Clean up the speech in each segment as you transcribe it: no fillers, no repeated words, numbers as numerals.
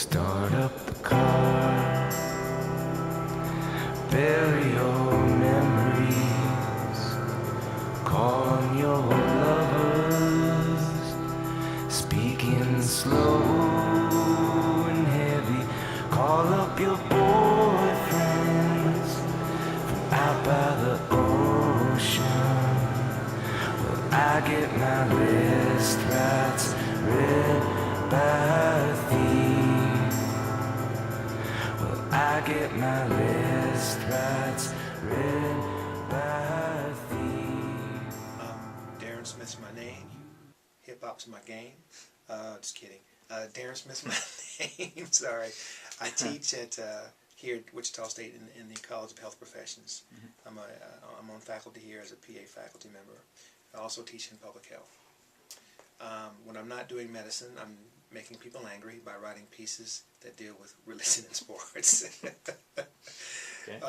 Start up the car, bury your memories, call on your lovers, speaking slow and heavy, call up your boyfriends from out by the ocean. Well, I get my list rights read by thieves. Well, I get my list rights read by thieves. Darren Smith's my name. Hip hop's my game. Just kidding. Darren Smith's my name. Sorry. I teach at here at Wichita State in the College of Health Professions. I'm on faculty here as a PA faculty member. I also teach in public health. When I'm not doing medicine, I'm making people angry by writing pieces that deal with religion and sports. Okay.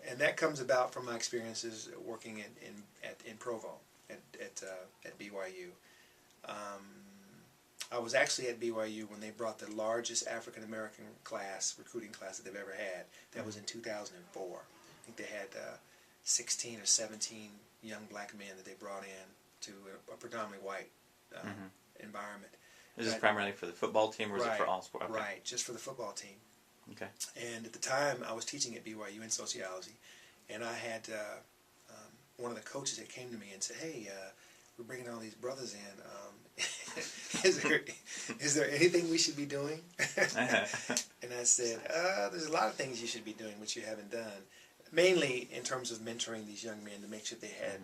And that comes about from my experiences working in Provo at BYU. I was actually at BYU when they brought the largest African American recruiting class that they've ever had. That was in 2004. I think they had 16 or 17 young black men that they brought in to a predominantly white environment. Is this primarily for the football team, or is it for all sports? Okay. Right, just for the football team. Okay. And at the time, I was teaching at BYU in sociology, and I had one of the coaches that came to me and said, "Hey, we're bringing all these brothers in. Is there anything we should be doing?" And I said, "There's a lot of things you should be doing which you haven't done. Mainly in terms of mentoring these young men to make sure they had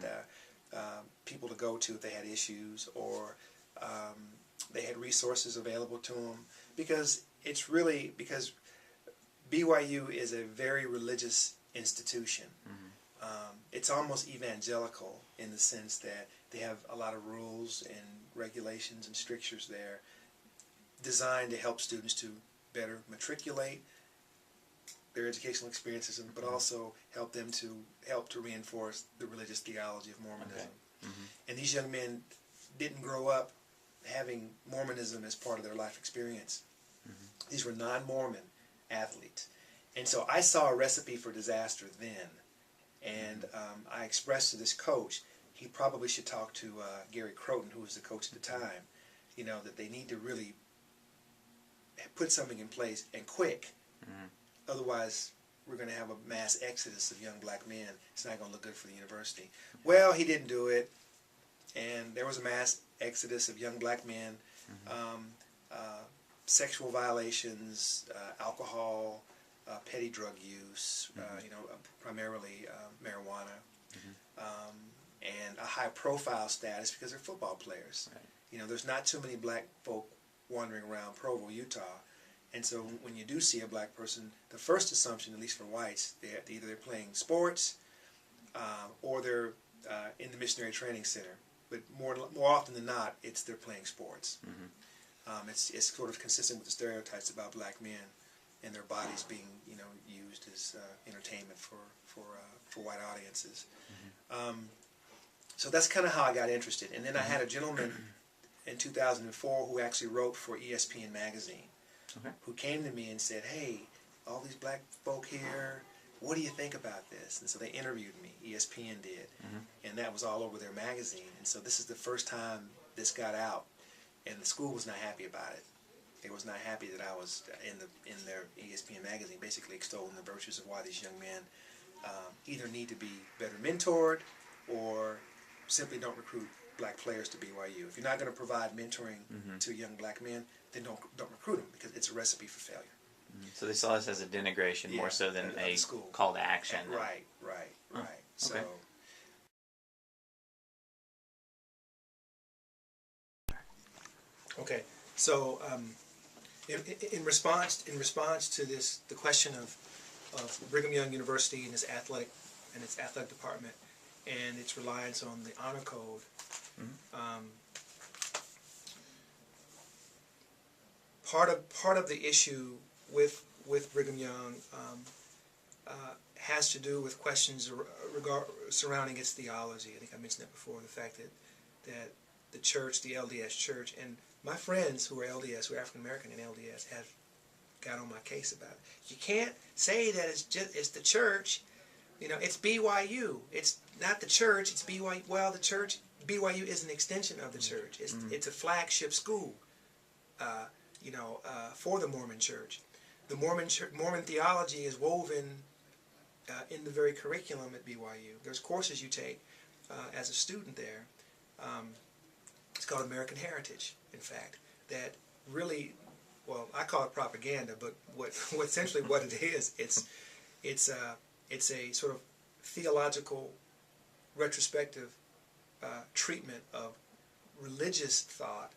people to go to if they had issues, or they had resources available to them, because BYU is a very religious institution. It's almost evangelical in the sense that they have a lot of rules and regulations and strictures there designed to help students to better matriculate their educational experiences, but also help to reinforce the religious theology of Mormonism. Okay. And these young men didn't grow up having Mormonism as part of their life experience. These were non-Mormon athletes. And so I saw a recipe for disaster then. And I expressed to this coach, he probably should talk to Gary Croton, who was the coach at the time, that they need to really put something in place, and quick. Otherwise, we're going to have a mass exodus of young black men. It's not going to look good for the university. Well, he didn't do it, and there was a mass exodus of young black men. Sexual violations, alcohol, petty drug use, primarily marijuana, and a high-profile status because they're football players. Right. There's not too many black folk wandering around Provo, Utah, and so when you do see a black person, the first assumption, at least for whites, either they're playing sports or they're in the missionary training center. But more often than not, they're playing sports. It's sort of consistent with the stereotypes about black men and their bodies being, used as entertainment for white audiences. So that's kind of how I got interested. And then I had a gentleman in 2004 who actually wrote for ESPN magazine, who came to me and said, "Hey, all these black folk here, what do you think about this?" And so they interviewed me. ESPN did, and that was all over their magazine. And so this is the first time this got out, and the school was not happy about it. They was not happy that I was in their ESPN magazine, basically extolling the virtues of why these young men either need to be better mentored or simply don't recruit black players to BYU. If you're not going to provide mentoring to young black men, then don't recruit them, because it's a recipe for failure. So they saw this as a denigration more so than a call to action. Right. So. Okay. Okay. So in response to this, the question of Brigham Young University and its athletic department and its reliance on the honor code, part of the issue with Brigham Young has to do with questions surrounding its theology. I think I mentioned that before. The fact that the church, the LDS church, and my friends who are LDS, who are African American in LDS, have got on my case about it. You can't say that it's the church. You know, it's BYU. It's not the church. It's BYU. Well, the church, BYU is an extension of the church. It's a flagship school, for the Mormon Church. The Mormon theology is woven in the very curriculum at BYU. There's courses you take as a student there. It's called American Heritage, in fact, that really, well, I call it propaganda, but what essentially what it is, it's a sort of theological retrospective treatment of religious thought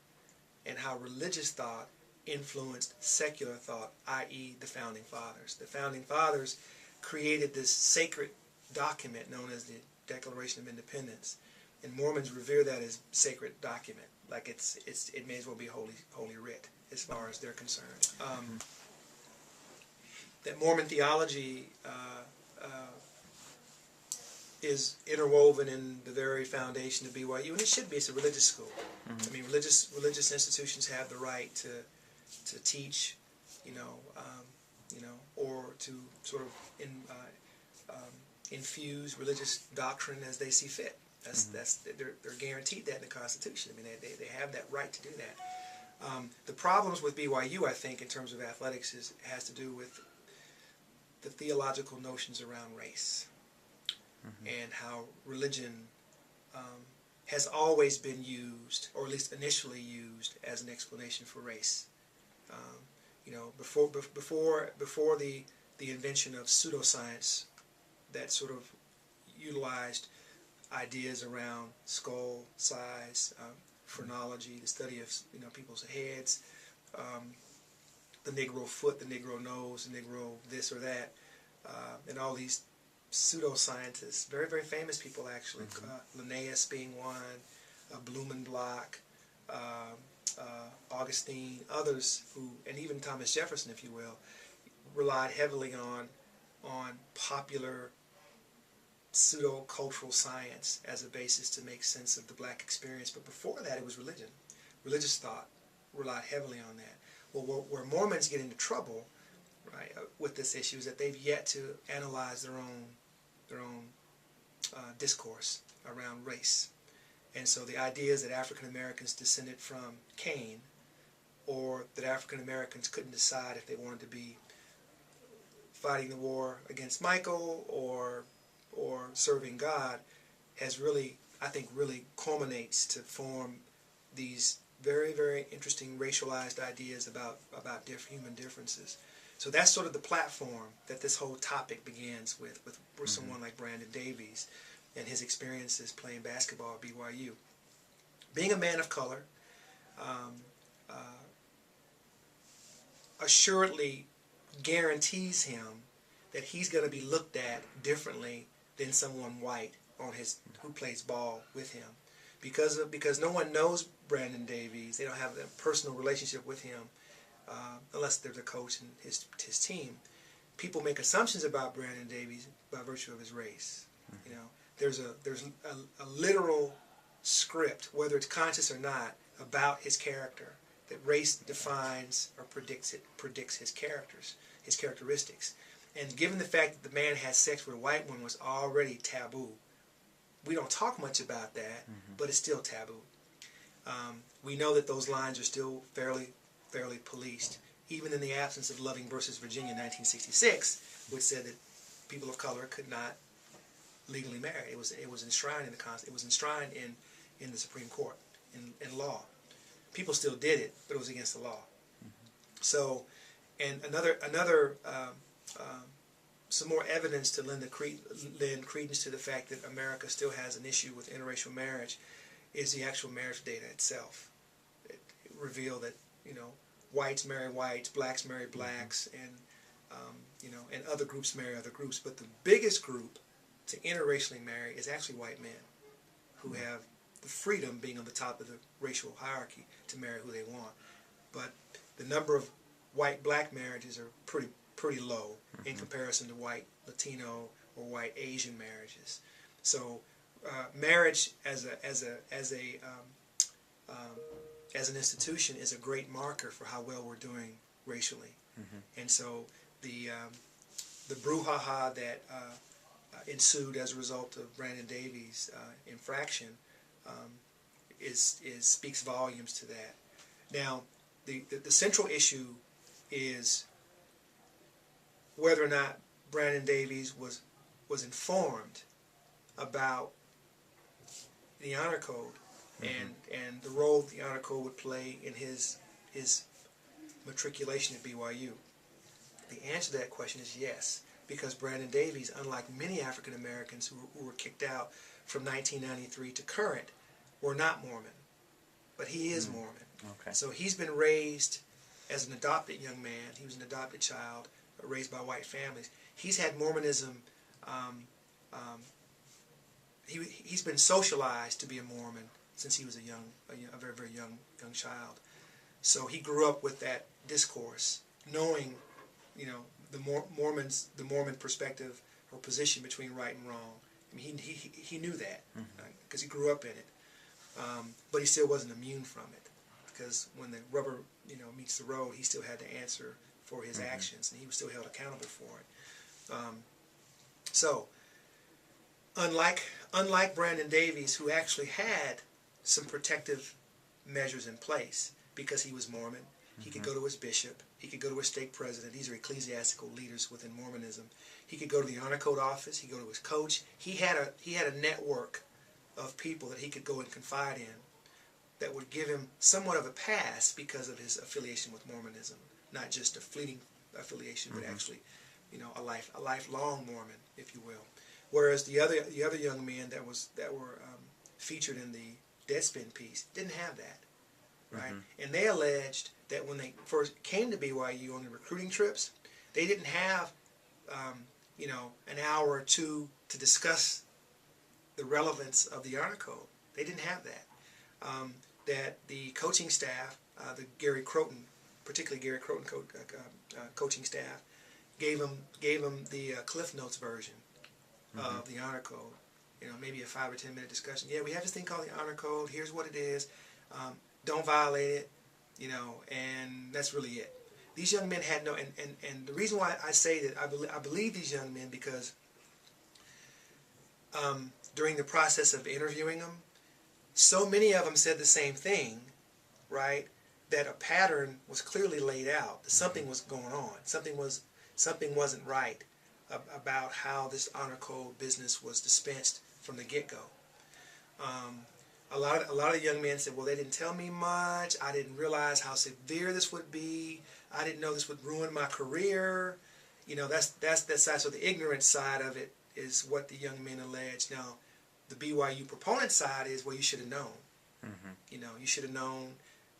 and how religious thought influenced secular thought, i.e. the Founding Fathers. The Founding Fathers created this sacred document known as the Declaration of Independence, and Mormons revere that as sacred document, like it may as well be holy writ as far as they're concerned. That Mormon theology is interwoven in the very foundation of BYU, and it should be. It's a religious school. I mean, religious institutions have the right to teach, or to sort of infuse religious doctrine as they see fit. They're guaranteed that in the Constitution. I mean, they have that right to do that. The problems with BYU, I think, in terms of athletics, has to do with the theological notions around race and how religion has always been used, or at least initially used, as an explanation for race. Before the invention of pseudoscience that sort of utilized ideas around skull size, phrenology, the study of people's heads, the Negro foot, the Negro nose, the Negro this or that, and all these pseudoscientists, very, very famous people actually, Linnaeus being one, Blumenbach, Augustine, others who, and even Thomas Jefferson, if you will, relied heavily on popular pseudo-cultural science as a basis to make sense of the black experience. But before that, it was religion. Religious thought relied heavily on that. Well, where Mormons get into trouble, right, with this issue is that they've yet to analyze their own discourse around race. And so the idea is that African Americans descended from Cain, or that African Americans couldn't decide if they wanted to be fighting the war against Michael or serving God, has really, I think, really culminates to form these very, very interesting racialized ideas about human differences. So that's sort of the platform that this whole topic begins with someone like Brandon Davies and his experiences playing basketball at BYU. Being a man of color assuredly guarantees him that he's going to be looked at differently than someone white who plays ball with him, because no one knows Brandon Davies. They don't have a personal relationship with him unless they're the coach and his team. People make assumptions about Brandon Davies by virtue of his race. There's a literal script, whether it's conscious or not, about his character, that race defines or predicts his characteristics. And given the fact that the man had sex with a white woman was already taboo, we don't talk much about that, but it's still taboo. We know that those lines are still fairly policed, even in the absence of Loving versus Virginia in 1966, which said that people of color could not legally marry. It was enshrined in the Constitution. It was enshrined in the Supreme Court, in law. People still did it, but it was against the law. So, and some more evidence to lend credence to the fact that America still has an issue with interracial marriage is the actual marriage data itself. It revealed that whites marry whites, blacks marry blacks, and and other groups marry other groups. But the biggest group to interracially marry is actually white men, who have the freedom, being on the top of the racial hierarchy, to marry who they want. But the number of white-black marriages are pretty low in comparison to white Latino or white Asian marriages. So marriage as an institution is a great marker for how well we're doing racially. And so the brouhaha that ensued as a result of Brandon Davies' infraction speaks volumes to that. Now, the central issue is whether or not Brandon Davies was informed about the honor code and the role the honor code would play in his matriculation at BYU. The answer to that question is yes, because Brandon Davies, unlike many African Americans who were kicked out from 1993 to current, were not Mormon, but he is Mormon. Okay. So he's been raised as an adopted young man. He was an adopted child raised by white families. He's had Mormonism. He's been socialized to be a Mormon since he was a very, very young child. So he grew up with that discourse, knowing, the Mormon perspective or position between right and wrong. I mean, he knew that because he grew up in it, but he still wasn't immune from it, because when the rubber meets the road, he still had to answer for his actions, and he was still held accountable for it. So, unlike Brandon Davies, who actually had some protective measures in place because he was Mormon, he could go to his bishop, he could go to his stake president. These are ecclesiastical leaders within Mormonism. He could go to the honor code office. He could go to his coach. He had a network of people that he could go and confide in that would give him somewhat of a pass because of his affiliation with Mormonism, not just a fleeting affiliation, but actually, a lifelong Mormon, if you will. Whereas the other young men that were featured in the Deadspin piece didn't have that, right? And they alleged that when they first came to BYU on the recruiting trips, they didn't have an hour or two to discuss the relevance of the honor code. They didn't have that. That the coaching staff, the Gary Croton, particularly Gary Croton coaching staff, gave them the Cliff Notes version of the honor code. Maybe a 5 or 10 minute discussion. Yeah, we have this thing called the honor code. Here's what it is. Don't violate it. And that's really it. These young men had no, and the reason why I say that I believe these young men, because during the process of interviewing them, so many of them said the same thing, right? That a pattern was clearly laid out. That something was going on. Something wasn't right about how this honor code business was dispensed from the get-go. A lot of young men said, well, they didn't tell me much. I didn't realize how severe this would be. I didn't know this would ruin my career. That's that side. So the ignorant side of it is what the young men allege. Now, the BYU proponent side is, well, you should have known. You should have known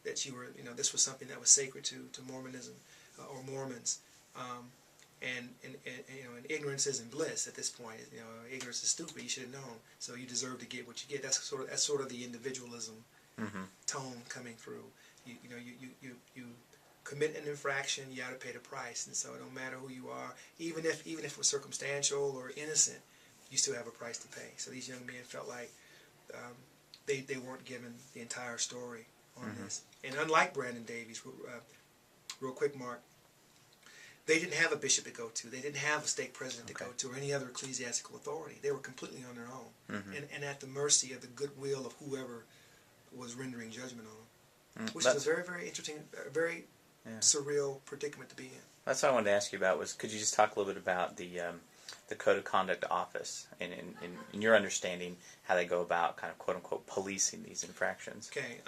that you were, this was something that was sacred to Mormonism or Mormons. And ignorance isn't bliss at this point. Ignorance is stupid. You should have known. So you deserve to get what you get. That's sort of the individualism tone coming through. You commit an infraction, you got to pay the price. And so it don't matter who you are, even if it was circumstantial or innocent, you still have a price to pay. So these young men felt like they weren't given the entire story on this. And unlike Brandon Davies, real quick, Mark, they didn't have a bishop to go to. They didn't have a stake president to go to, or any other ecclesiastical authority. They were completely on their own and at the mercy of the goodwill of whoever was rendering judgment on them, which is a very, very interesting, very surreal predicament to be in. That's what I wanted to ask you about. Could you just talk a little bit about the Code of Conduct Office and in your understanding how they go about kind of quote unquote policing these infractions? Okay.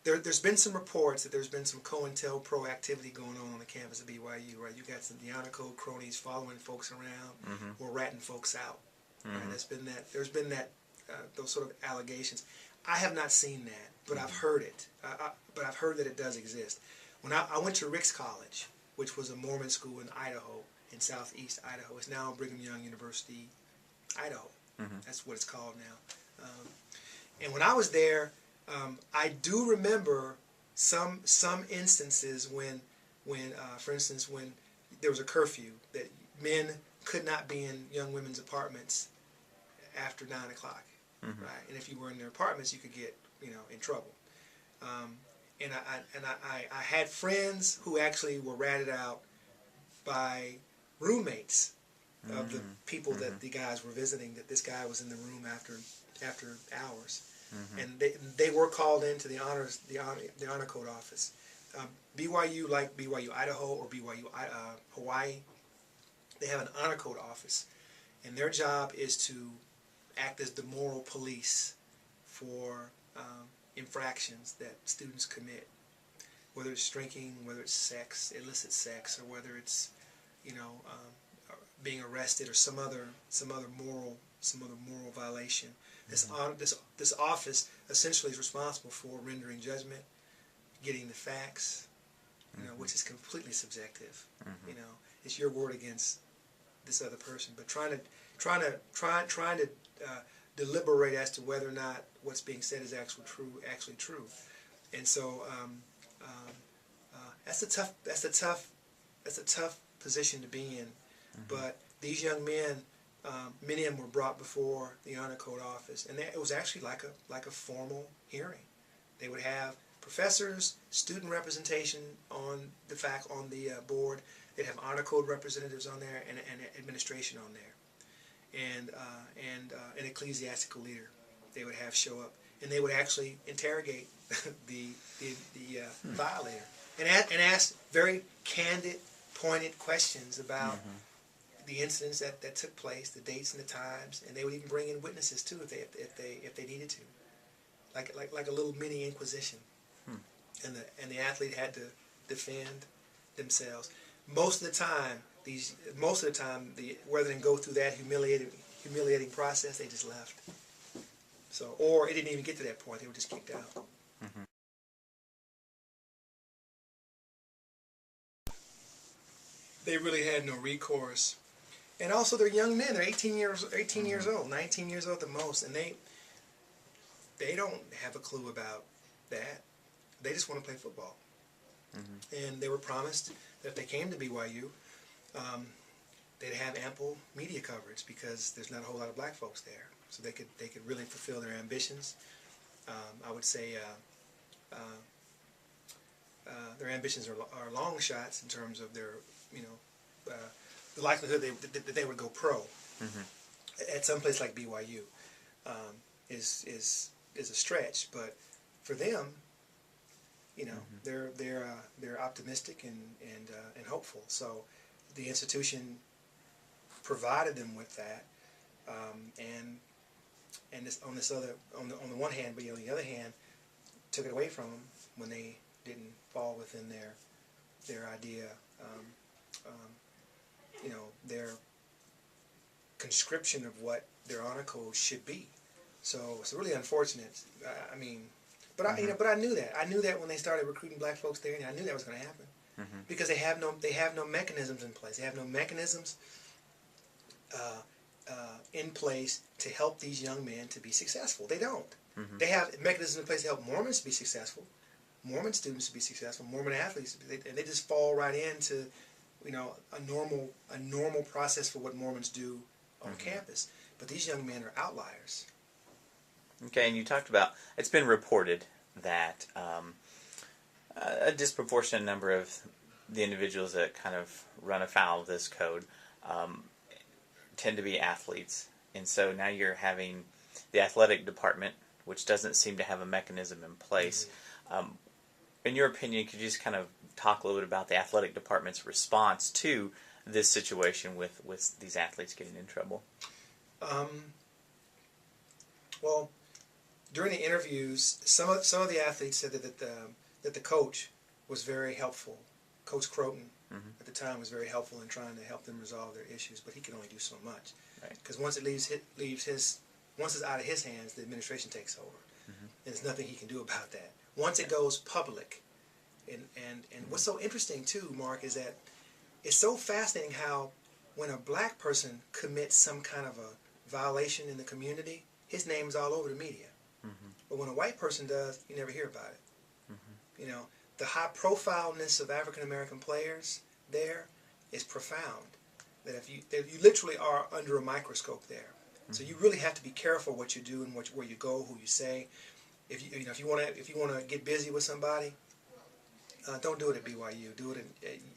There's been some reports that there's been some COINTELPRO activity going on the campus of BYU, right? You got some the honor code cronies following folks around or ratting folks out. Right? There's been that those sort of allegations. I have not seen that, but I've heard it. But I've heard that it does exist. When I went to Ricks College, which was a Mormon school in Idaho, in southeast Idaho, it's now Brigham Young University, Idaho. That's what it's called now. And when I was there, I do remember some instances when for instance, when there was a curfew that men could not be in young women's apartments after 9 o'clock, right? And if you were in their apartments, you could get in trouble. I had friends who actually were ratted out by roommates of the people that the guys were visiting. That this guy was in the room after hours, and they were called into the honor code office. BYU, like BYU Idaho or BYU Hawaii, they have an honor code office, and their job is to act as the moral police for infractions that students commit, whether it's drinking, whether it's sex, illicit sex, or whether it's being arrested or some other moral violation. This office essentially is responsible for rendering judgment, getting the facts, which is completely subjective. It's your word against this other person, but trying to deliberate as to whether or not what's being said is actually true. And so that's a tough position to be in. But these young men, many of them were brought before the honor code office, and it was actually like a formal hearing. They would have professors, student representation on the board. They'd have honor code representatives on there and administration on there, and an ecclesiastical leader. They would have show up, and they would actually interrogate the violator and ask very candid, pointed questions about the incidents that took place, the dates and the times, and they would even bring in witnesses too if they needed to, like a little mini inquisition. And the athlete had to defend themselves. Most of the time, rather than go through that humiliating process, they just left. So, or it didn't even get to that point; they were just kicked out. They really had no recourse. And also, they're young men. They're 18 years old, 19 years old at the most, and they don't have a clue about that. They just want to play football. And they were promised that if they came to BYU, they'd have ample media coverage because there's not a whole lot of black folks there, so they could really fulfill their ambitions. I would say their ambitions are long shots in terms of their the likelihood that they would go pro at some place like BYU is a stretch, but for them, they're optimistic and hopeful. So the institution provided them with that, and this on the one hand, but on the other hand, took it away from them when they didn't fall within their idea. Their conscription of what their honor code should be. So it's really unfortunate. But I knew that. I knew that when they started recruiting black folks there, and I knew that was going to happen because they have no mechanisms in place. They have no mechanisms in place to help these young men to be successful. They don't. They have mechanisms in place to help Mormons to be successful, Mormon students to be successful, Mormon athletes, and they just fall right into a normal process for what Mormons do on campus. But these young men are outliers. Okay, and you talked about, it's been reported that a disproportionate number of the individuals that kind of run afoul of this code tend to be athletes. And so now you're having the athletic department, which doesn't seem to have a mechanism in place. In your opinion, could you just kind of talk a little bit about the athletic department's response to this situation with these athletes getting in trouble? Well, during the interviews, some of the athletes said that the coach was very helpful. Coach Croton at the time was very helpful in trying to help them resolve their issues, but he could only do so much. Because once it's out of his hands, the administration takes over. And there's nothing he can do about that. Once it goes public, and what's so interesting too, Mark, is that it's so fascinating how when a black person commits some kind of a violation in the community, his name's all over the media. But when a white person does, you never hear about it. The high profileness of African American players there is profound. That if you literally are under a microscope there, so you really have to be careful what you do and where you go, who you say. if you want to get busy with somebody, don't do it at BYU. Do it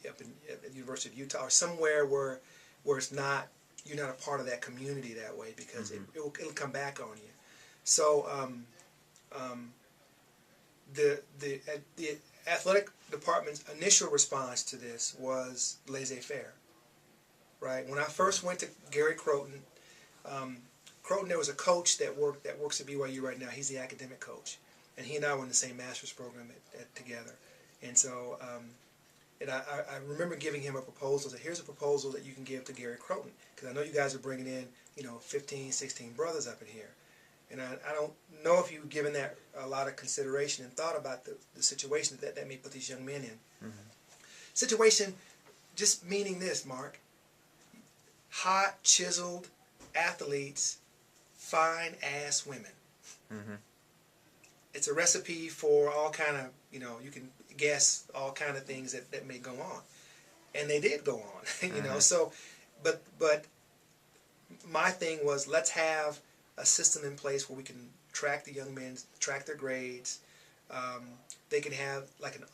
up at the University of Utah or somewhere where it's not, you're not a part of that community that way, because it'll come back on you. So the athletic department's initial response to this was laissez-faire. Right? When I first went to Gary Croton, there was a coach that works at BYU right now. He's the academic coach, and he and I were in the same master's program together. And so, I remember giving him a proposal. That here's a proposal that you can give to Gary Croton, because I know you guys are bringing in 15, 16 brothers up in here, and I don't know if you've given that a lot of consideration and thought about the situation that may put these young men in. Situation, just meaning this, Mark. Hot, chiseled athletes, fine ass women. It's a recipe for all kind of, you can guess all kind of things that may go on, and they did go on. So, but my thing was, let's have a system in place where we can track the young men, track their grades. They can have like an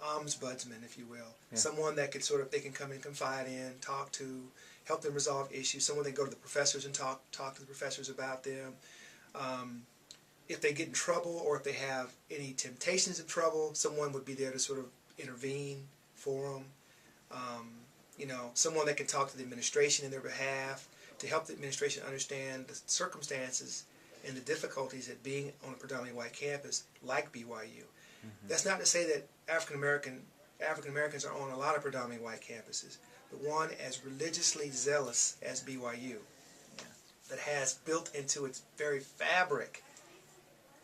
ombudsman, if you will, someone that could they can come and confide in, talk to, help them resolve issues. Someone they go to the professors and talk to the professors about them. If they get in trouble, or if they have any temptations of trouble, someone would be there to sort of intervene for them. Someone that can talk to the administration in their behalf, to help the administration understand the circumstances and the difficulties at being on a predominantly white campus like BYU. That's not to say that African Americans are on a lot of predominantly white campuses, but one as religiously zealous as BYU, that has built into its very fabric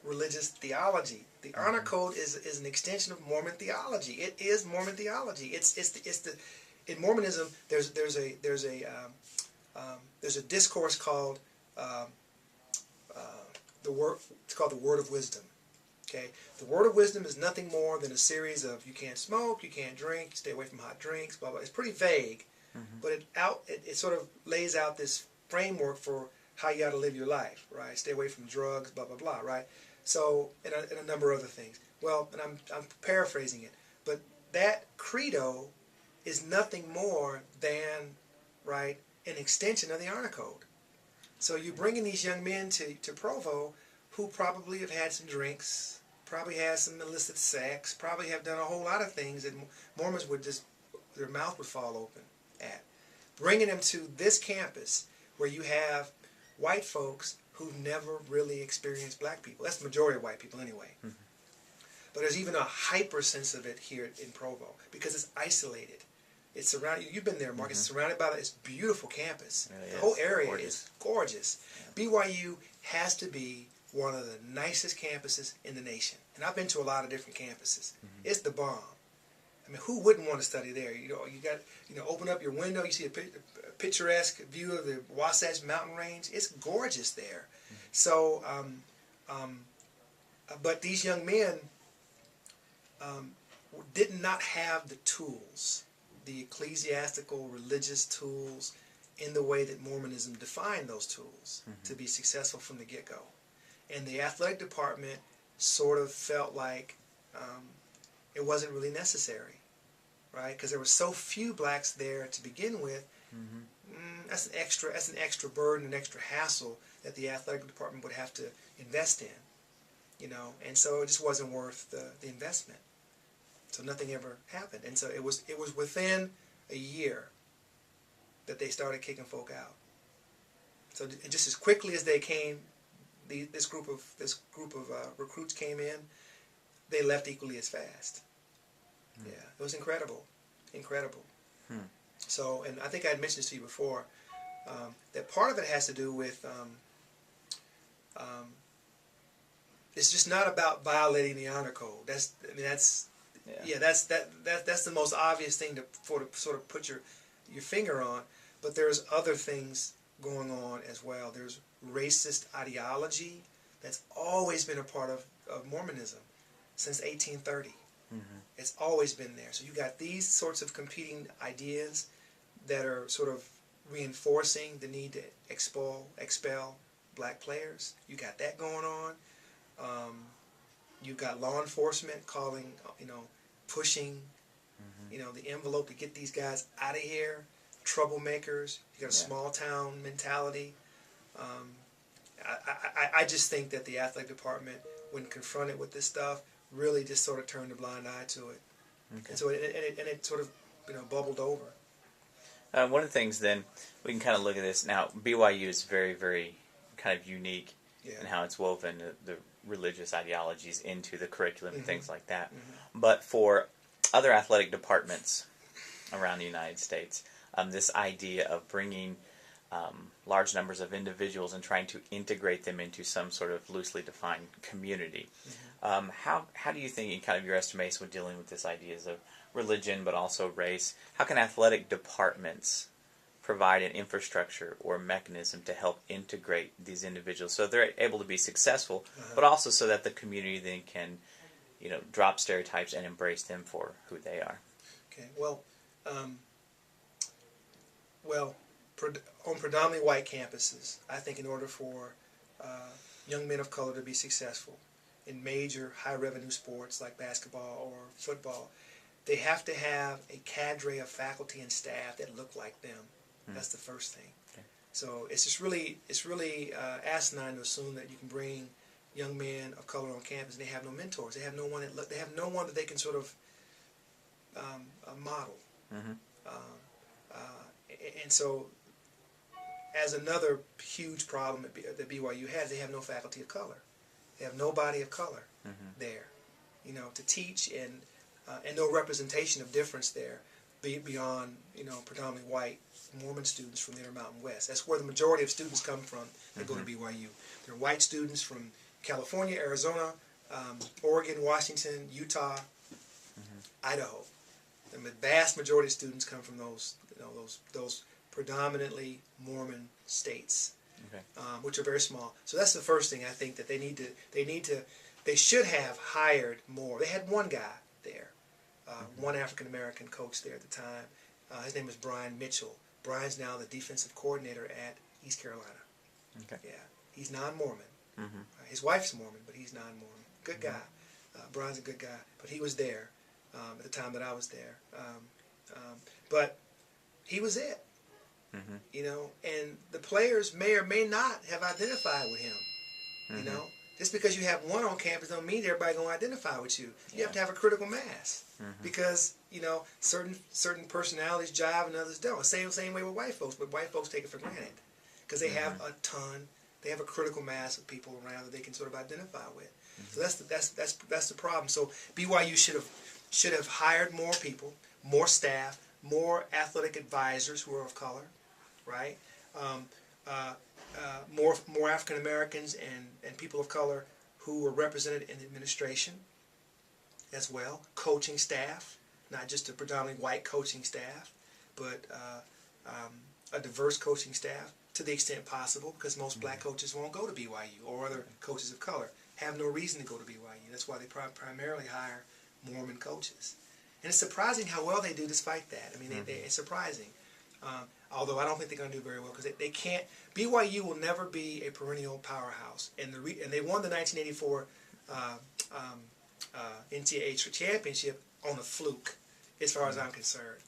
religious theology. The honor code is an extension of Mormon theology. It is Mormon theology. In Mormonism there's a discourse called it's called the Word of Wisdom. Okay, the Word of Wisdom is nothing more than a series of, you can't smoke, you can't drink, stay away from hot drinks, blah blah. It's pretty vague, but it sort of lays out this framework for how you got to live your life, right? Stay away from drugs, blah blah blah, right? So, and a number of other things. Well, and I'm paraphrasing it, but that credo is nothing more than, right, an extension of the honor code. So you're bringing these young men to Provo who probably have had some drinks, probably had some illicit sex, probably have done a whole lot of things that Mormons would just, their mouth would fall open at. Bringing them to this campus where you have white folks who've never really experienced black people. That's the majority of white people anyway. But there's even a hyper sense of it here in Provo because it's isolated. It's surrounded. You've been there, Mark. It's surrounded by this beautiful campus. Really the whole area gorgeous. is gorgeous. Yeah. BYU has to be one of the nicest campuses in the nation. And I've been to a lot of different campuses. It's the bomb. I mean, who wouldn't want to study there? You got, open up your window, you see a picturesque view of the Wasatch Mountain Range. It's gorgeous there. So, but these young men did not have the tools, the ecclesiastical religious tools, in the way that Mormonism defined those tools to be successful from the get-go. And the athletic department sort of felt like it wasn't really necessary, right? Because there were so few blacks there to begin with. That's an extra burden, an extra hassle that the athletic department would have to invest in, and so it just wasn't worth the investment. So nothing ever happened, and so it was within a year that they started kicking folk out. So just as quickly as they came, this group of recruits came in, they left equally as fast. Yeah, it was incredible. So, and I think I had mentioned this to you before, that part of it has to do with it's just not about violating the honor code. That's the most obvious thing to sort of put your finger on. But there's other things going on as well. There's racist ideology that's always been a part of Mormonism since 1830. It's always been there. So you got these sorts of competing ideas that are sort of reinforcing the need to expel black players. You got that going on. You've got law enforcement calling, pushing, the envelope to get these guys out of here. Troublemakers. You got a small town mentality. I just think that the athletic department, when confronted with this stuff, really just sort of turned a blind eye to it. Okay. And so it sort of bubbled over. One of the things then, we can kind of look at this. Now, BYU is very, very kind of unique in how it's woven the religious ideologies into the curriculum and things like that. But for other athletic departments around the United States, this idea of bringing large numbers of individuals and trying to integrate them into some sort of loosely defined community. How do you think, in kind of your estimation, with dealing with this ideas of religion but also race, how can athletic departments provide an infrastructure or mechanism to help integrate these individuals so they're able to be successful, but also so that the community then can, drop stereotypes and embrace them for who they are? Okay. On predominantly white campuses, I think in order for young men of color to be successful in major high-revenue sports like basketball or football, they have to have a cadre of faculty and staff that look like them. That's the first thing. Okay. So it's really asinine to assume that you can bring young men of color on campus and they have no mentors. They have no one that they can sort of model. And so, as another huge problem that BYU has, they have no faculty of color. They have nobody of color there, to teach, and no representation of difference there beyond, predominantly white Mormon students from the Intermountain West. That's where the majority of students come from that go to BYU. They're white students from California, Arizona, Oregon, Washington, Utah, Idaho. The vast majority of students come from those predominantly Mormon states, which are very small. So that's the first thing I think that they should have hired more. They had one guy there, one African American coach there at the time. His name was Brian Mitchell. Brian's now the defensive coordinator at East Carolina. Okay. Yeah, he's non-Mormon. His wife's Mormon, but he's non-Mormon. Good guy. Brian's a good guy, but he was there at the time that I was there. But he was it. And the players may or may not have identified with him. Just because you have one on campus don't mean everybody's going to identify with you. You have to have a critical mass because certain personalities jive and others don't. Same way with white folks, but white folks take it for granted because they have a ton. They have a critical mass of people around that they can sort of identify with. So that's the problem. So BYU should have hired more people, more staff, more athletic advisors who are of color, right? More African Americans and people of color who were represented in the administration as well. Coaching staff, not just a predominantly white coaching staff, but a diverse coaching staff to the extent possible, because most black coaches won't go to BYU, or other coaches of color have no reason to go to BYU. That's why they primarily hire Mormon coaches. And it's surprising how well they do despite that. I mean, it's surprising. Although I don't think they're going to do very well because they can't. BYU will never be a perennial powerhouse, and they won the 1984 NCAA championship on a fluke, as far as I'm concerned.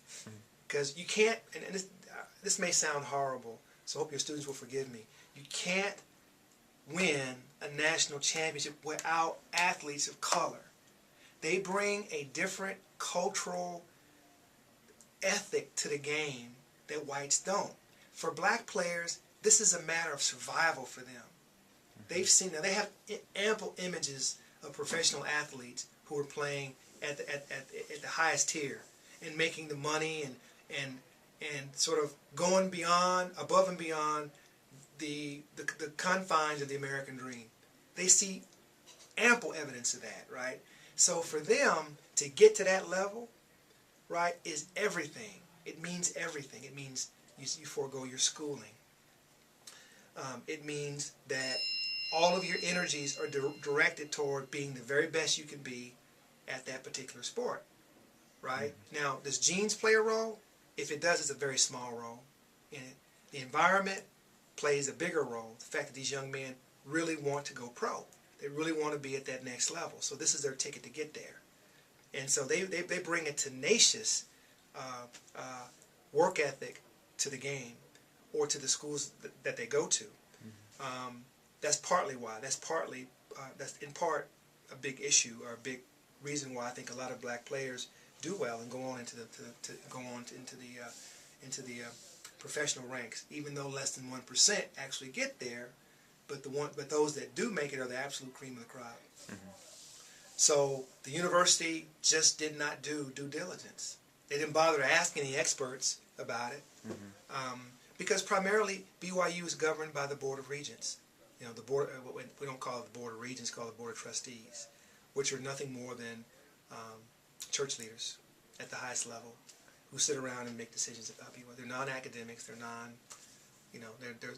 Because you can't, and this may sound horrible, so I hope your students will forgive me. You can't win a national championship without athletes of color. They bring a different cultural ethic to the game that whites don't. For black players, this is a matter of survival for them. They have ample images of professional athletes who are playing at the highest tier and making the money and sort of going above and beyond the confines of the American dream. They see ample evidence of that, right? So for them to get to that level, right, is everything. It means everything. It means you forego your schooling. It means that all of your energies are directed toward being the very best you can be at that particular sport, right? Now, does genes play a role? If it does, it's a very small role in it. The environment plays a bigger role. The fact that these young men really want to go pro. They really want to be at that next level. So this is their ticket to get there. And so they bring a tenacious work ethic to the game or to the schools that they go to. That's partly why. That's in part a big issue or a big reason why I think a lot of black players do well and go on into the professional ranks, even though less than 1% actually get there. But those that do make it are the absolute cream of the crop. So the university just did not do due diligence. They didn't bother to ask any experts about it, because primarily BYU is governed by the Board of Regents. You know, the board. We don't call it the Board of Regents; call it the Board of Trustees, which are nothing more than church leaders at the highest level who sit around and make decisions about BYU. They're non-academics. They're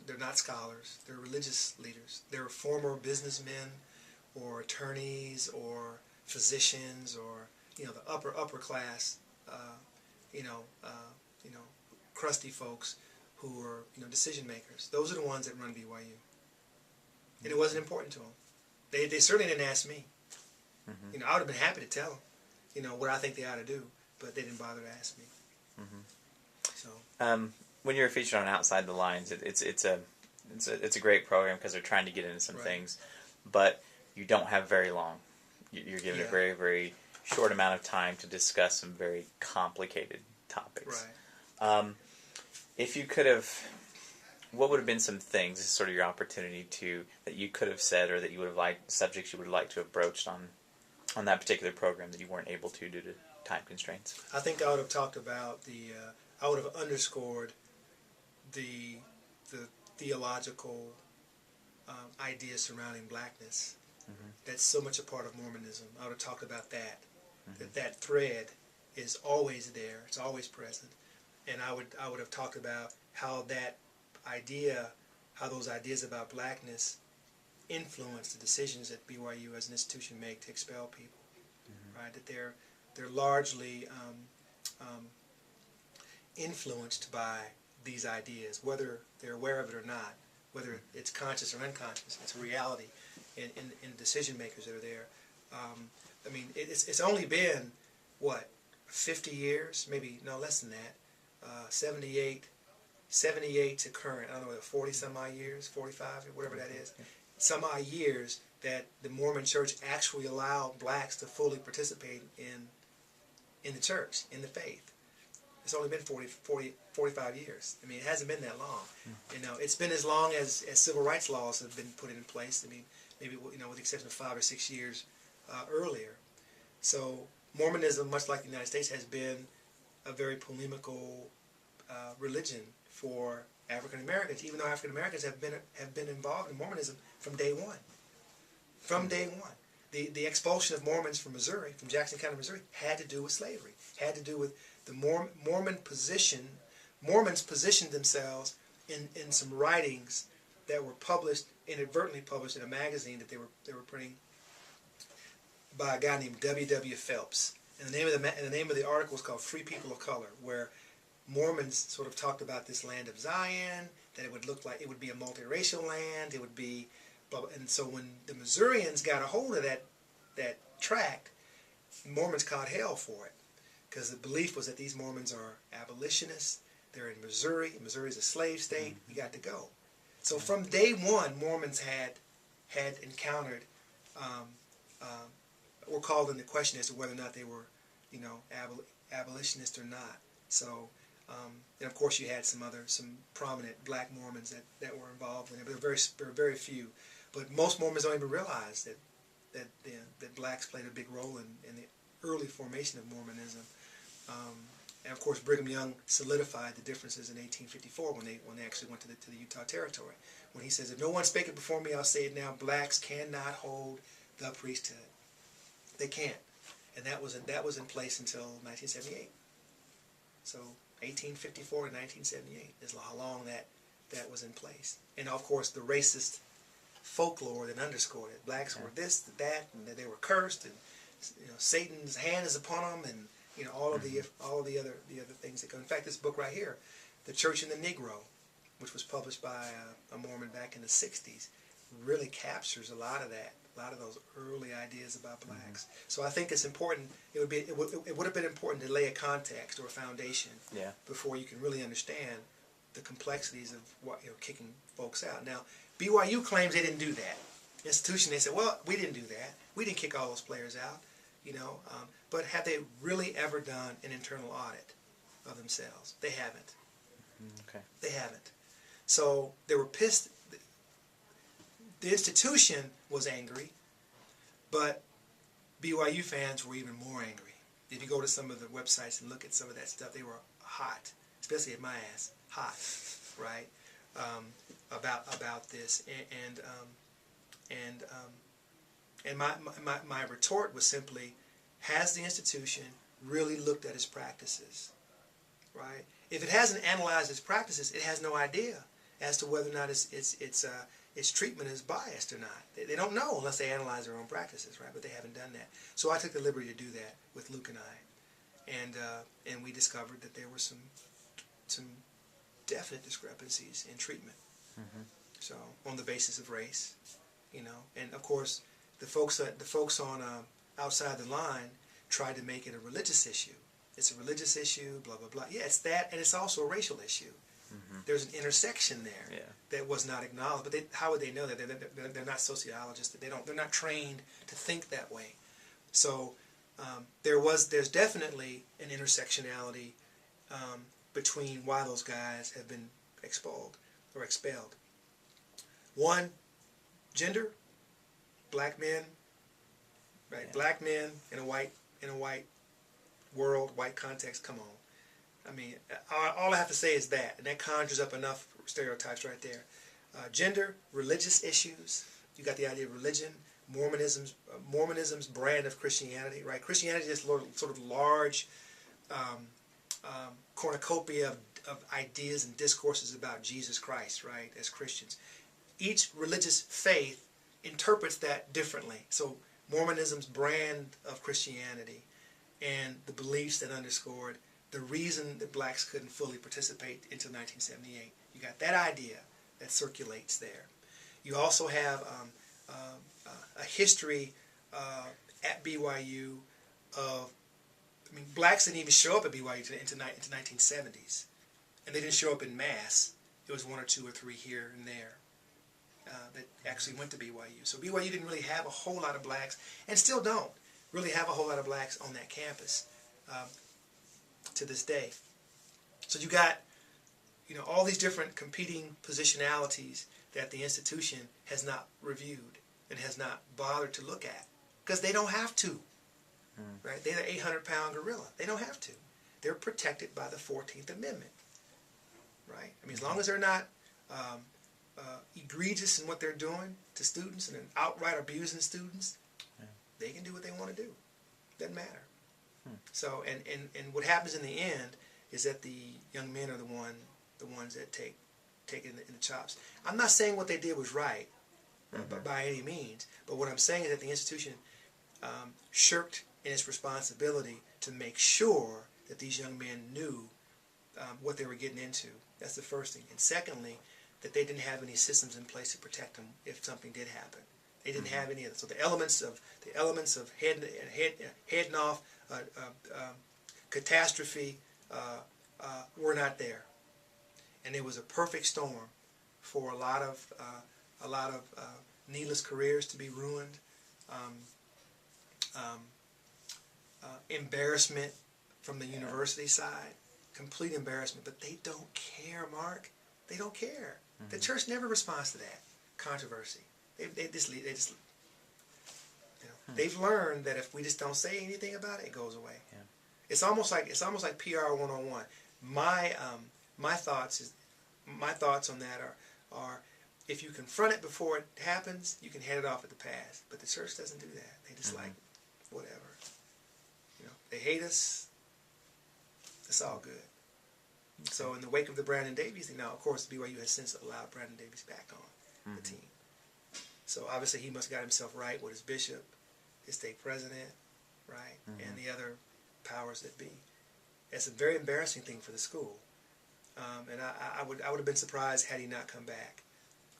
they're not scholars. They're religious leaders. They're former businessmen, or attorneys, or physicians, or the upper class, crusty folks who are decision makers. Those are the ones that run BYU, and it wasn't important to them. They certainly didn't ask me. I would have been happy to tell them, what I think they ought to do, but they didn't bother to ask me. So. When you're featured on Outside the Lines, it's a great program because they're trying to get into some things, but you don't have very long. You're given a very, very short amount of time to discuss some very complicated topics. Right. If you could have, what would have been some things, sort of your opportunity that you could have said, or that you would have liked, subjects you would have liked to have broached on that particular program that you weren't able to due to time constraints? I think I would have talked about I would have underscored the theological ideas surrounding blackness. That's so much a part of Mormonism. I would have talked about that. That thread is always there. It's always present. And I would have talked about how those ideas about blackness influence the decisions that BYU as an institution make to expel people. Right? That they're largely influenced by these ideas, whether they're aware of it or not, whether it's conscious or unconscious. It's a reality in decision makers that are there. It's only been, 50 years, maybe, no, less than that, 78 to current, I don't know, 40 some odd years, 45, whatever that is, some odd years that the Mormon church actually allowed blacks to fully participate in the church, in the faith. It's only been 45 years. It hasn't been that long. It's been as long as civil rights laws have been put in place. Maybe with the exception of 5 or 6 years earlier. So Mormonism, much like the United States, has been a very polemical religion for African Americans, even though African Americans have been involved in Mormonism from day one. From day one. The expulsion of Mormons from Missouri, from Jackson County, Missouri, had to do with slavery. Had to do with the Mormons positioned themselves in some writings that were inadvertently published in a magazine that they were printing by a guy named W.W. Phelps. And the name of the article is called Free People of Color, where Mormons sort of talked about this land of Zion, that it would look like it would be a multiracial land, it would be blah, blah. And so when the Missourians got a hold of that tract, Mormons caught hell for it, because the belief was that these Mormons are abolitionists. They're in Missouri. Missouri's a slave state. You got to go. So from day one, Mormons had encountered or called into question as to whether or not they were, abolitionists or not. So, and of course, you had some prominent black Mormons that were involved in it. But there were very few. But most Mormons don't even realize that blacks played a big role in the early formation of Mormonism. And of course, Brigham Young solidified the differences in 1854 when they actually went to the Utah Territory, when he says, "If no one spake it before me, I'll say it now: blacks cannot hold the priesthood. They can't." And that was in place until 1978. So 1854 to 1978 is how long that was in place. And of course, the racist folklore that underscored it: blacks were this, that, and that they were cursed, and Satan's hand is upon them, and all of the other things that go. In fact, this book right here, The Church and the Negro, which was published by a Mormon back in the 60s, really captures a lot of that A lot of those early ideas about blacks. So I think it's important. It would have been important to lay a context or a foundation before you can really understand the complexities of what kicking folks out. Now, BYU claims they didn't do that. The institution, they said, well, we didn't do that. We didn't kick all those players out, But have they really ever done an internal audit of themselves? They haven't. Okay. They haven't. So they were pissed. The institution was angry, but BYU fans were even more angry. If you go to some of the websites and look at some of that stuff, they were hot, especially at my ass, hot, right? About this, and my retort was simply, has the institution really looked at its practices, right? If it hasn't analyzed its practices, it has no idea as to whether or not its treatment is biased or not. They don't know unless they analyze their own practices, right? But they haven't done that. So I took the liberty to do that with Luke and I, and we discovered that there were some definite discrepancies in treatment. So on the basis of race, and of course the folks on outside the line tried to make it a religious issue. It's a religious issue, blah blah blah. Yeah, it's that, and it's also a racial issue. There's an intersection there that was not acknowledged. But how would they know that? They're not sociologists. They're not trained to think that way. So there's definitely an intersectionality between why those guys have been expelled. One, gender, black men, right? Black men in a white world, white context. Come on. I mean, all I have to say is that, and that conjures up enough stereotypes right there. Gender, religious issues. You got the idea of religion, Mormonism's brand of Christianity, right? Christianity is sort of large cornucopia of ideas and discourses about Jesus Christ, right? As Christians, each religious faith interprets that differently. So Mormonism's brand of Christianity and the beliefs that underscored the reason that blacks couldn't fully participate until 1978. You got that idea that circulates there. You also have a history at BYU of, blacks didn't even show up at BYU into 1970s, and they didn't show up in mass. It was one or two or three here and there that actually went to BYU. So BYU didn't really have a whole lot of blacks, and still don't really have a whole lot of blacks on that campus to this day. So you got, all these different competing positionalities that the institution has not reviewed and has not bothered to look at, because they don't have to, right? They're the 800-pound gorilla. They don't have to. They're protected by the 14th Amendment, right? As long as they're not egregious in what they're doing to students and outright abusing students, they can do what they want to do. Doesn't matter. So, and what happens in the end is that the young men are the ones that take it in the chops. I'm not saying what they did was right, but by any means. But what I'm saying is that the institution shirked in its responsibility to make sure that these young men knew what they were getting into. That's the first thing. And secondly, that they didn't have any systems in place to protect them if something did happen. They didn't have any of that. So the elements of heading off, catastrophe were not there, and it was a perfect storm for a lot of needless careers to be ruined, embarrassment from the university side, complete embarrassment. But they don't care, Mark. They don't care. The church never responds to that controversy. They just they've learned that if we just don't say anything about it, it goes away. Yeah. It's almost like PR 101. My thoughts on that are if you confront it before it happens, you can head it off at the pass. But the church doesn't do that. They just like whatever. They hate us. It's all good. Okay. So in the wake of the Brandon Davies thing, now of course BYU has since allowed Brandon Davies back on the team. So obviously he must have got himself right with his bishop, his stake president, right, and the other powers that be. It's a very embarrassing thing for the school, and I would have been surprised had he not come back.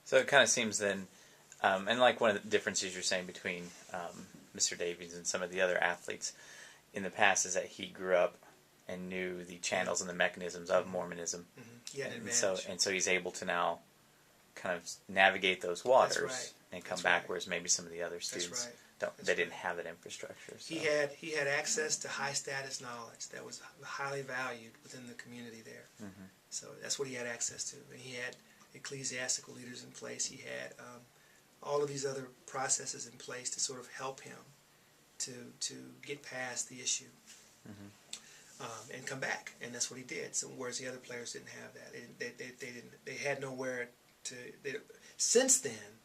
So it kind of seems then And like one of the differences you're saying between Mr. Davies and some of the other athletes in the past is that he grew up and knew the channels and the mechanisms of Mormonism. He had an and advantage. so he's able to now kind of navigate those waters right. and come That's back, right. whereas maybe some of the other students right. don't. That's They didn't right. have that infrastructure. So. He had access to high status knowledge that was highly valued within the community there. Mm-hmm. So that's what he had access to. And he had ecclesiastical leaders in place. He had all of these other processes in place to sort of help him to get past the issue. Mm-hmm. And come back, and that's what he did. So, whereas the other players didn't have that, they didn't. They had nowhere to. Since then,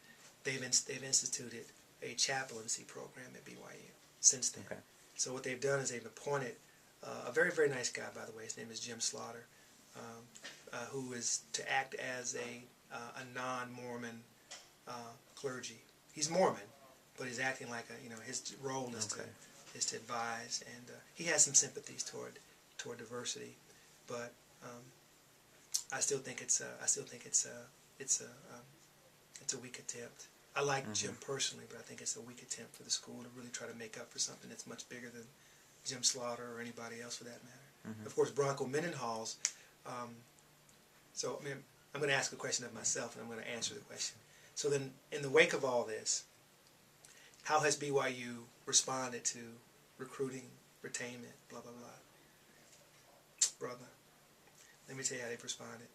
they've instituted a chaplaincy program at BYU. Since then, Okay. so what they've done is they've appointed a very, very nice guy, by the way. His name is Jim Slaughter, who is to act as a non-Mormon clergy. He's Mormon, but he's acting like his role is Okay. to advise, and he has some sympathies toward diversity, but I still think it's a weak attempt. I like Jim personally, but I think it's a weak attempt for the school to really try to make up for something that's much bigger than Jim Slaughter or anybody else for that matter. Of course, Bronco Mendenhall's. So I mean, I'm going to ask a question of myself, and I'm going to answer the question. So then, in the wake of all this, how has BYU responded to recruiting, retainment, blah, blah, blah? Brother, let me tell you how they've responded.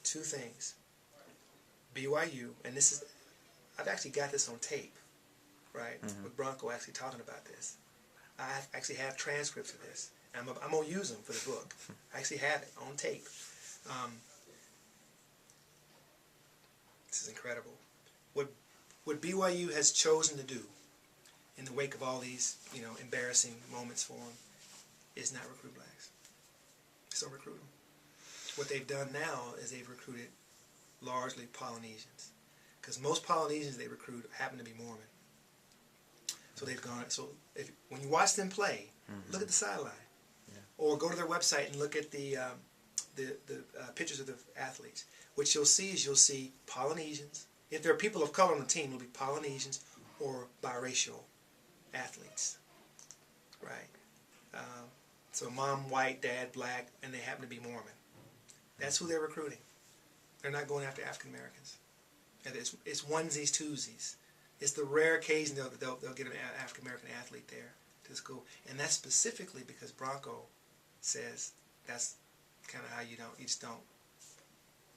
Two things. BYU, and this is, I've actually got this on tape, right, with Bronco actually talking about this. I actually have transcripts of this. I'm going to use them for the book. I actually have it on tape. This is incredible. What BYU has chosen to do in the wake of all these, embarrassing moments for them, is not recruit blacks. Just don't recruit them. What they've done now is they've recruited largely Polynesians, because most Polynesians they recruit happen to be Mormon. So they've gone. So when you watch them play, look at the sideline, or go to their website and look at the pictures of the athletes. What you'll see Polynesians. If there are people of color on the team, it'll be Polynesians or biracial athletes, right? So mom white, dad black, and they happen to be Mormon. That's who they're recruiting. They're not going after African Americans. And it's onesies, twosies. It's the rare occasion they'll get an African American athlete there to the school, and that's specifically because Bronco says that's kind of how you just don't.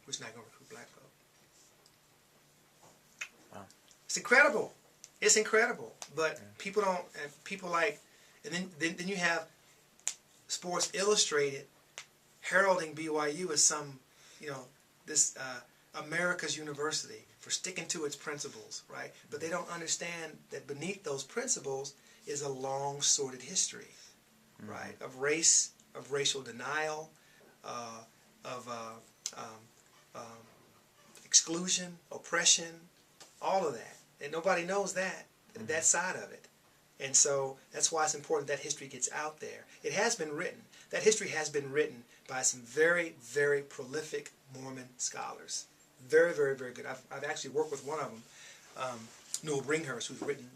We're just not going to recruit black folk. Wow. It's incredible. It's incredible. But people don't, and people like, and then you have Sports Illustrated heralding BYU as some, this America's university for sticking to its principles, right? But they don't understand that beneath those principles is a long, sordid history, right? Of race, of racial denial, of exclusion, oppression, all of that. And nobody knows that side of it. And so that's why it's important that history gets out there. It has been written. That history has been written by some very, very prolific Mormon scholars. Very, very, very good. I've actually worked with one of them, Newell Bringhurst, who's written,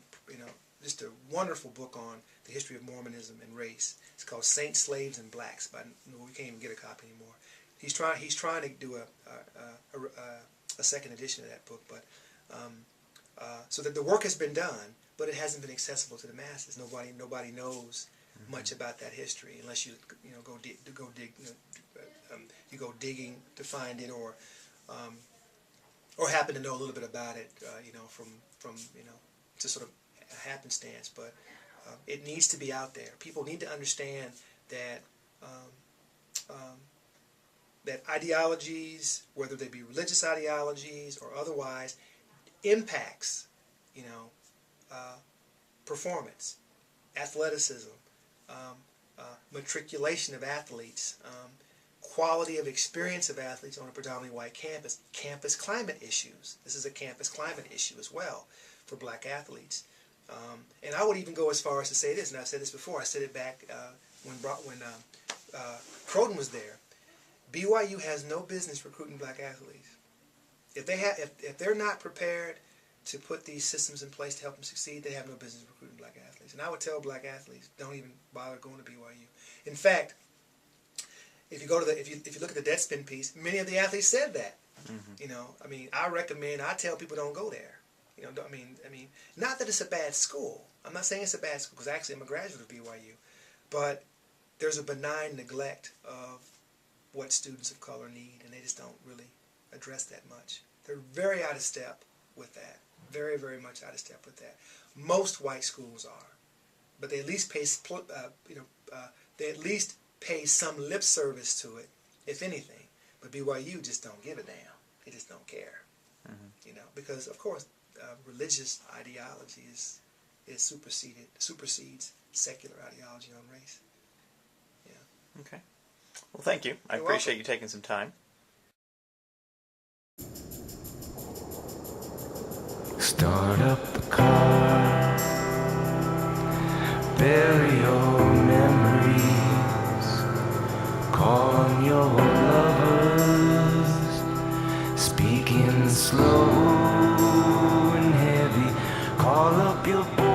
just a wonderful book on the history of Mormonism and race. It's called Saints, Slaves, and Blacks. But we can't even get a copy anymore. He's trying to do a second edition of that book, but so that the work has been done, but it hasn't been accessible to the masses. Nobody knows much about that history unless you go digging to find it, or happen to know a little bit about it, from just sort of a happenstance. But it needs to be out there. People need to understand that that ideologies, whether they be religious ideologies or otherwise, impacts, performance, athleticism, matriculation of athletes, quality of experience of athletes on a predominantly white campus, campus climate issues. This is a campus climate issue as well for black athletes. And I would even go as far as to say this, and I've said this before. I said it back when Croton was there. BYU has no business recruiting black athletes. If they're not prepared to put these systems in place to help them succeed, they have no business recruiting black athletes. And I would tell black athletes, don't even bother going to BYU. In fact, if you look at the Deadspin piece, many of the athletes said that. You know, I mean, I tell people don't go there. You know, I mean, not that it's a bad school. I'm not saying it's a bad school, because actually I'm a graduate of BYU, but there's a benign neglect of what students of color need, and they just don't really address that much. They're very out of step with that. Very, very much out of step with that. Most white schools are, but they at least pay, they at least pay some lip service to it, if anything. But BYU just don't give a damn. They just don't care. You know, because of course religious ideology supersedes secular ideology on race. Yeah. Okay. Well, thank you. I appreciate you taking some time. Start up the car, bury your memories, call on your lovers, speaking slow and heavy, call up your boys.